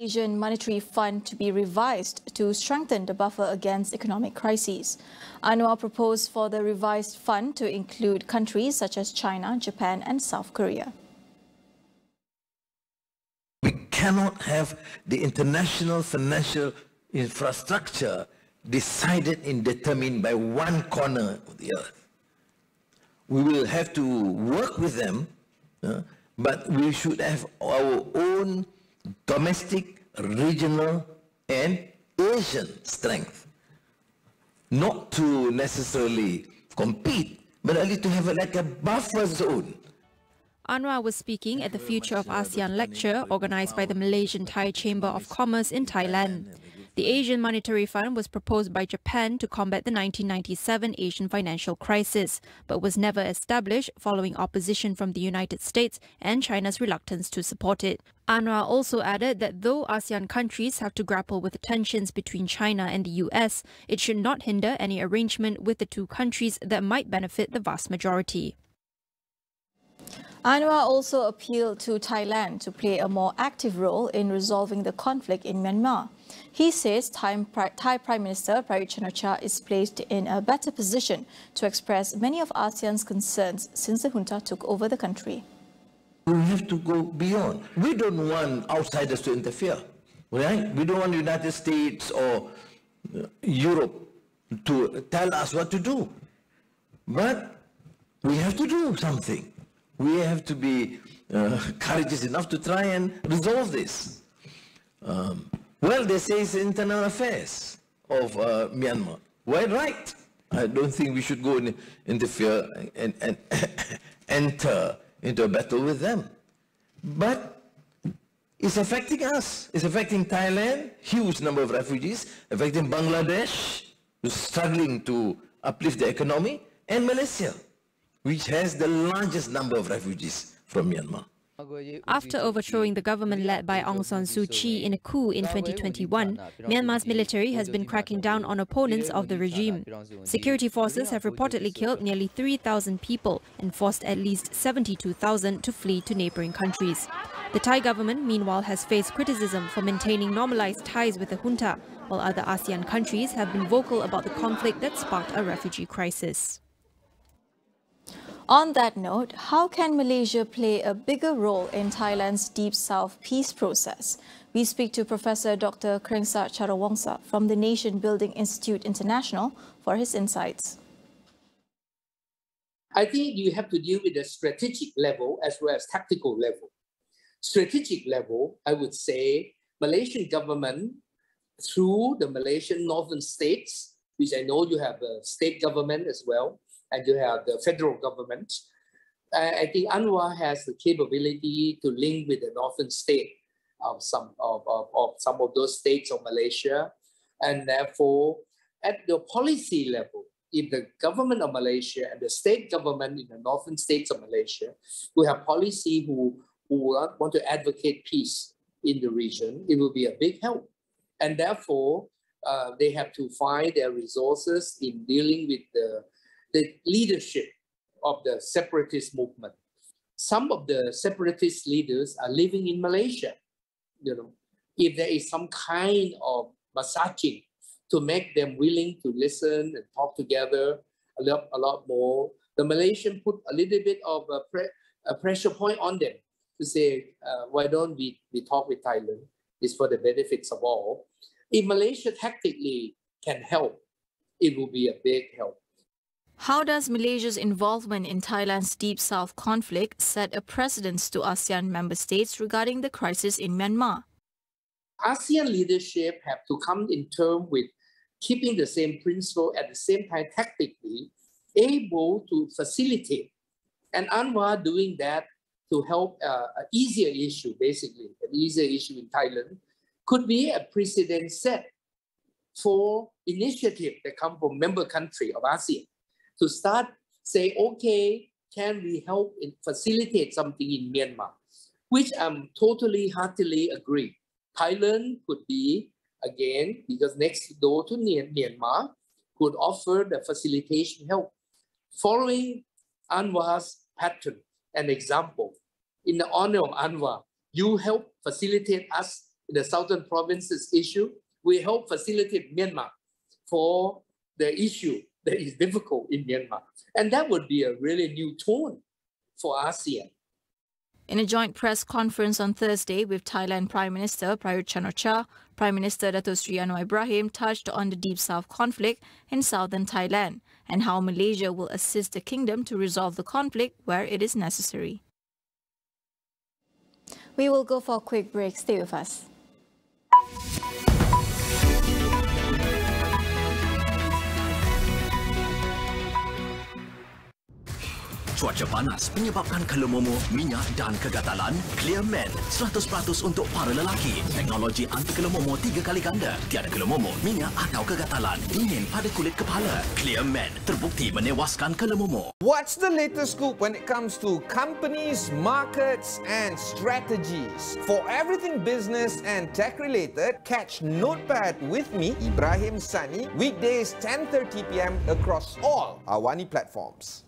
Asian Monetary Fund to be revised to strengthen the buffer against economic crises. Anwar proposed for the revised fund to include countries such as China, Japan and South Korea. We cannot have the international financial infrastructure decided and determined by one corner of the earth. We will have to work with them, but we should have our own domestic, regional and Asian strength. Not to necessarily compete, but only to have like a buffer zone. Anwar was speaking at the Future of ASEAN lecture organised by the Malaysian Thai Chamber of Commerce in Thailand. The Asian Monetary Fund was proposed by Japan to combat the 1997 Asian financial crisis, but was never established following opposition from the United States and China's reluctance to support it. Anwar also added that though ASEAN countries have to grapple with the tensions between China and the US, it should not hinder any arrangement with the two countries that might benefit the vast majority. Anwar also appealed to Thailand to play a more active role in resolving the conflict in Myanmar. He says Thai Prime Minister Prayut Chan-o-cha is placed in a better position to express many of ASEAN's concerns since the junta took over the country. We have to go beyond. We don't want outsiders to interfere, right? We don't want the United States or Europe to tell us what to do. But we have to do something. We have to be courageous enough to try and resolve this. Well, they say it's internal affairs of Myanmar. Well, right. I don't think we should go and interfere and enter into a battle with them. But it's affecting us. It's affecting Thailand, huge number of refugees, affecting Bangladesh, who's struggling to uplift the economy, and Malaysia, which has the largest number of refugees from Myanmar. After overthrowing the government led by Aung San Suu Kyi in a coup in 2021, Myanmar's military has been cracking down on opponents of the regime. Security forces have reportedly killed nearly 3,000 people and forced at least 72,000 to flee to neighbouring countries. The Thai government, meanwhile, has faced criticism for maintaining normalised ties with the junta, while other ASEAN countries have been vocal about the conflict that sparked a refugee crisis. On that note, how can Malaysia play a bigger role in Thailand's Deep South peace process? We speak to Professor Dr. Krengsa Charawongsa from the Nation Building Institute International for his insights. I think you have to deal with the strategic level as well as tactical level. Strategic level, I would say, Malaysian government through the Malaysian northern states, which I know you have a state government as well, and you have the federal government. I think Anwar has the capability to link with the northern state of some of those states of Malaysia. And therefore, at the policy level, if the government of Malaysia and the state government in the northern states of Malaysia who have policy who want to advocate peace in the region, it will be a big help. And therefore, they have to find their resources in dealing with the leadership of the separatist movement. Some of the separatist leaders are living in Malaysia. You know, if there is some kind of massaging to make them willing to listen and talk together a lot more, the Malaysian put a little bit of a pressure point on them to say, why don't we talk with Thailand? It's for the benefits of all. If Malaysia tactically can help, it will be a big help. How does Malaysia's involvement in Thailand's Deep South conflict set a precedent to ASEAN member states regarding the crisis in Myanmar? ASEAN leadership have to come in terms with keeping the same principle at the same time tactically able to facilitate. And Anwar doing that to help an easier issue, basically, an easier issue in Thailand, could be a precedent set for initiative that come from member country of ASEAN. To start say, okay, can we help facilitate something in Myanmar? Which I'm totally, heartily agree. Thailand could be, again, because next door to Myanmar, could offer the facilitation help. Following Anwar's pattern and example, in the honor of Anwar, you help facilitate us the southern provinces issue, we help facilitate Myanmar for the issue that is difficult in Myanmar. And that would be a really new tone for ASEAN. In a joint press conference on Thursday with Thailand Prime Minister Prayut Chan-o-cha, Prime Minister Dato Sri Anwar Ibrahim touched on the Deep South conflict in southern Thailand and how Malaysia will assist the kingdom to resolve the conflict where it is necessary. We will go for a quick break. Stay with us. Cuaca panas menyebabkan kelumomo, minyak dan kegatalan. KLIA Men 100% untuk para lelaki. Teknologi anti kelumomo 3 kali ganda. Tiada kelumomo, minyak atau kegatalan. Dingin pada kulit kepala. KLIA Men terbukti menewaskan kelumomo. What's the latest scoop when it comes to companies, markets and strategies? For everything business and tech related, catch Notepad with me, Ibrahim Sani, weekdays 10:30 p.m. across all AWANI platforms.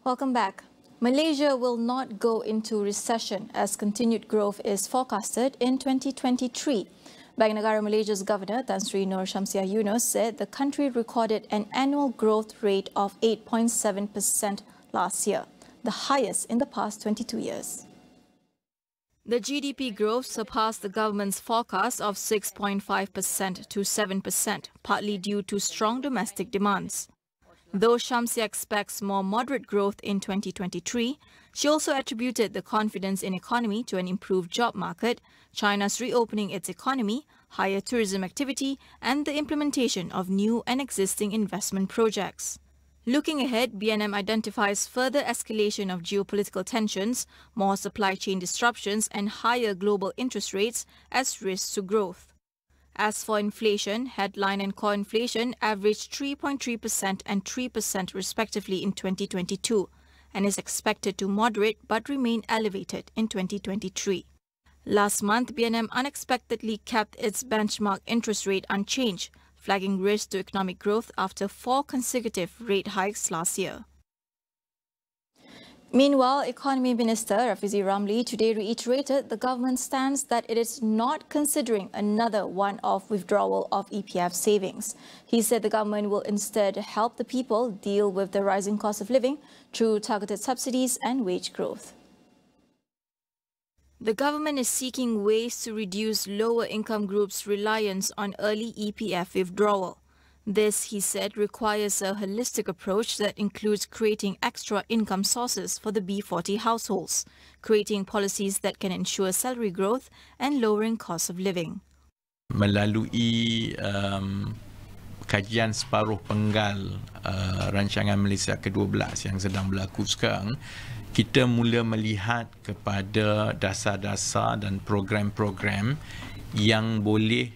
Welcome back. Malaysia will not go into recession as continued growth is forecasted in 2023. Bank Negara Malaysia's Governor Tan Sri Nur Shamsiah Yunos said the country recorded an annual growth rate of 8.7% last year, the highest in the past 22 years. The GDP growth surpassed the government's forecast of 6.5% to 7%, partly due to strong domestic demands. Though Shamsiah expects more moderate growth in 2023, she also attributed the confidence in economy to an improved job market, China's reopening its economy, higher tourism activity, and the implementation of new and existing investment projects. Looking ahead, BNM identifies further escalation of geopolitical tensions, more supply chain disruptions, and higher global interest rates as risks to growth. As for inflation, headline and core inflation averaged 3.3% and 3% respectively in 2022 and is expected to moderate but remain elevated in 2023. Last month, BNM unexpectedly kept its benchmark interest rate unchanged, flagging risk to economic growth after 4 consecutive rate hikes last year. Meanwhile, Economy Minister Rafizi Ramli today reiterated the government's stance that it is not considering another one-off withdrawal of EPF savings. He said the government will instead help the people deal with the rising cost of living through targeted subsidies and wage growth. The government is seeking ways to reduce lower income groups' reliance on early EPF withdrawal. This, he said, requires a holistic approach that includes creating extra income sources for the B40 households, creating policies that can ensure salary growth and lowering cost of living. Melalui kajian separuh penggal rancangan Malaysia ke-12 yang sedang berlaku sekarang, kita mula melihat kepada dasar-dasar dan program-program yang boleh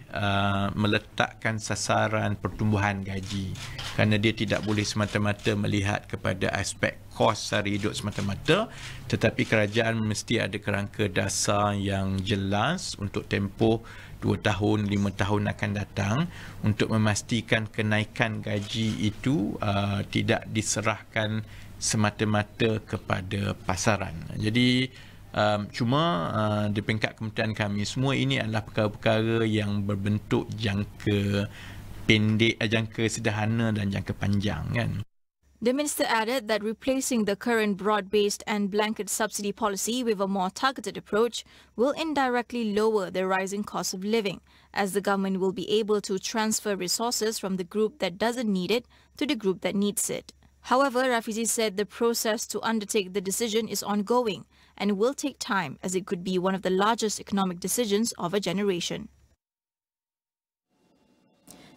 meletakkan sasaran pertumbuhan gaji, kerana dia tidak boleh semata-mata melihat kepada aspek kos sara hidup semata-mata, tetapi kerajaan mesti ada kerangka dasar yang jelas untuk tempoh 2 tahun, 5 tahun akan datang untuk memastikan kenaikan gaji itu tidak diserahkan semata-mata kepada pasaran. Jadi di peringkat kementerian kami, semua ini adalah perkara-perkara yang berbentuk jangka pendek, jangka sederhana dan jangka panjang, kan. The minister added that replacing the current broad-based and blanket subsidy policy with a more targeted approach will indirectly lower the rising cost of living, as the government will be able to transfer resources from the group that doesn't need it to the group that needs it. However, Rafizi said the process to undertake the decision is ongoing and will take time, as it could be one of the largest economic decisions of a generation.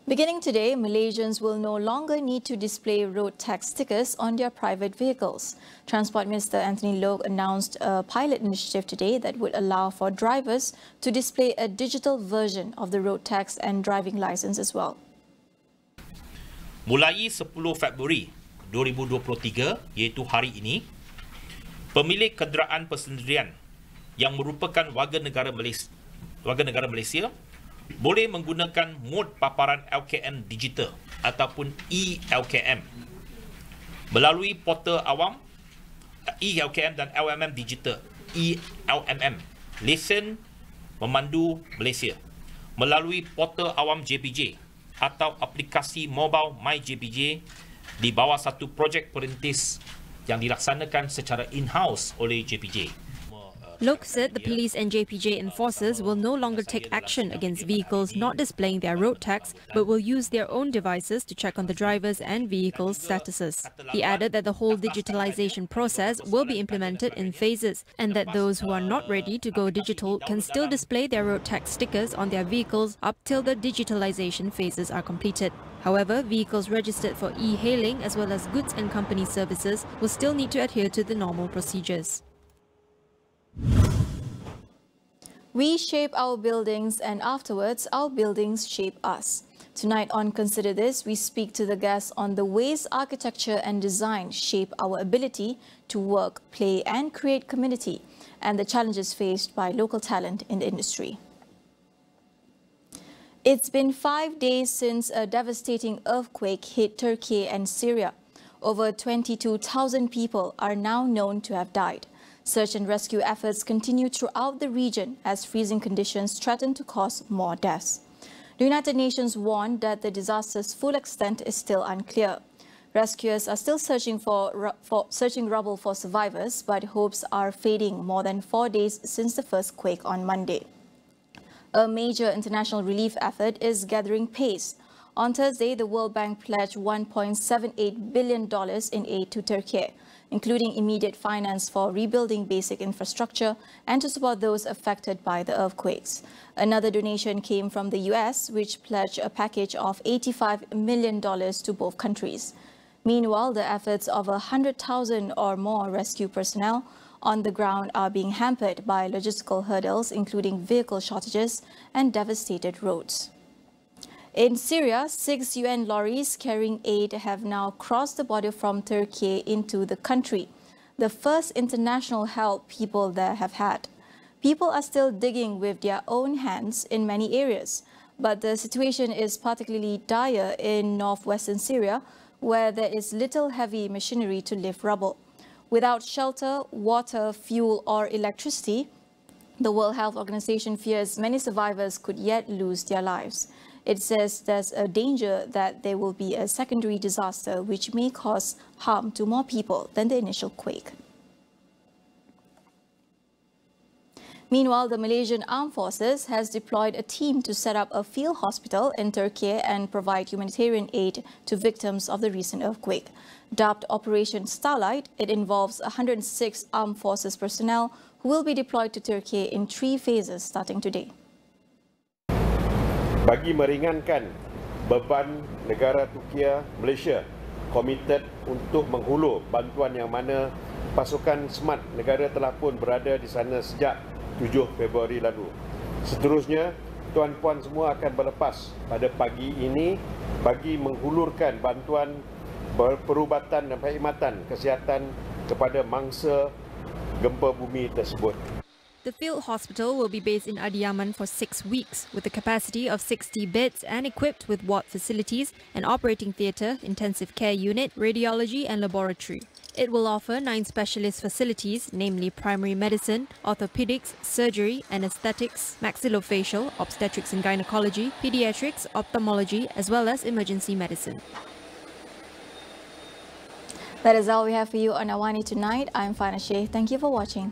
Beginning today, Malaysians will no longer need to display road tax stickers on their private vehicles. Transport Minister Anthony Loke announced a pilot initiative today that would allow for drivers to display a digital version of the road tax and driving license as well. Mulai 10 Februari 2023, iaitu hari ini, pemilik kenderaan persendirian yang merupakan warga negara Malaysia boleh menggunakan mod paparan LKM digital ataupun e-LKM melalui portal awam e-LKM dan LMM digital e-LMM lesen memandu Malaysia melalui portal awam JPJ atau aplikasi mobile My JPJ di bawah satu projek perintis yang dilaksanakan secara in-house oleh JPJ. Lok said the police and JPJ enforcers will no longer take action against vehicles not displaying their road tags, but will use their own devices to check on the drivers and vehicles' statuses. He added that the whole digitalization process will be implemented in phases and that those who are not ready to go digital can still display their road tag stickers on their vehicles up till the digitalization phases are completed. However, vehicles registered for e-hailing as well as goods and company services will still need to adhere to the normal procedures. We shape our buildings and afterwards our buildings shape us. Tonight on Consider This, we speak to the guests on the ways architecture and design shape our ability to work, play and create community and the challenges faced by local talent in the industry. It's been 5 days since a devastating earthquake hit Turkey and Syria. Over 22,000 people are now known to have died. Search and rescue efforts continue throughout the region as freezing conditions threaten to cause more deaths. The United Nations warned that the disaster's full extent is still unclear. Rescuers are still searching rubble for survivors, but hopes are fading more than 4 days since the first quake on Monday. A major international relief effort is gathering pace. On Thursday, the World Bank pledged $1.78 billion in aid to Turkey, including immediate finance for rebuilding basic infrastructure and to support those affected by the earthquakes. Another donation came from the US, which pledged a package of $85 million to both countries. Meanwhile, the efforts of 100,000 or more rescue personnel on the ground are being hampered by logistical hurdles, including vehicle shortages and devastated roads. In Syria, 6 UN lorries carrying aid have now crossed the border from Turkey into the country, the first international help people there have had. People are still digging with their own hands in many areas, but the situation is particularly dire in northwestern Syria, where there is little heavy machinery to lift rubble. Without shelter, water, fuel or electricity, the World Health Organization fears many survivors could yet lose their lives. It says there's a danger that there will be a secondary disaster which may cause harm to more people than the initial quake. Meanwhile, the Malaysian Armed Forces has deployed a team to set up a field hospital in Turkey and provide humanitarian aid to victims of the recent earthquake. Dubbed Operation Starlight, it involves 106 Armed Forces personnel who will be deployed to Turkey in 3 phases starting today. Bagi meringankan beban negara Turki, Malaysia komited untuk menghulur bantuan yang mana pasukan SMAT negara telah pun berada di sana sejak 7 Februari lalu. Seterusnya, tuan-puan semua akan berlepas pada pagi ini bagi menghulurkan bantuan perubatan dan perkhidmatan kesihatan kepada mangsa gempa bumi tersebut. The field hospital will be based in Adiyaman for 6 weeks, with a capacity of 60 beds and equipped with ward facilities, an operating theatre, intensive care unit, radiology and laboratory. It will offer 9 specialist facilities, namely primary medicine, orthopedics, surgery, anesthetics, maxillofacial, obstetrics and gynecology, pediatrics, ophthalmology, as well as emergency medicine. That is all we have for you on AWANI tonight. I'm Fana Sheikh. Thank you for watching.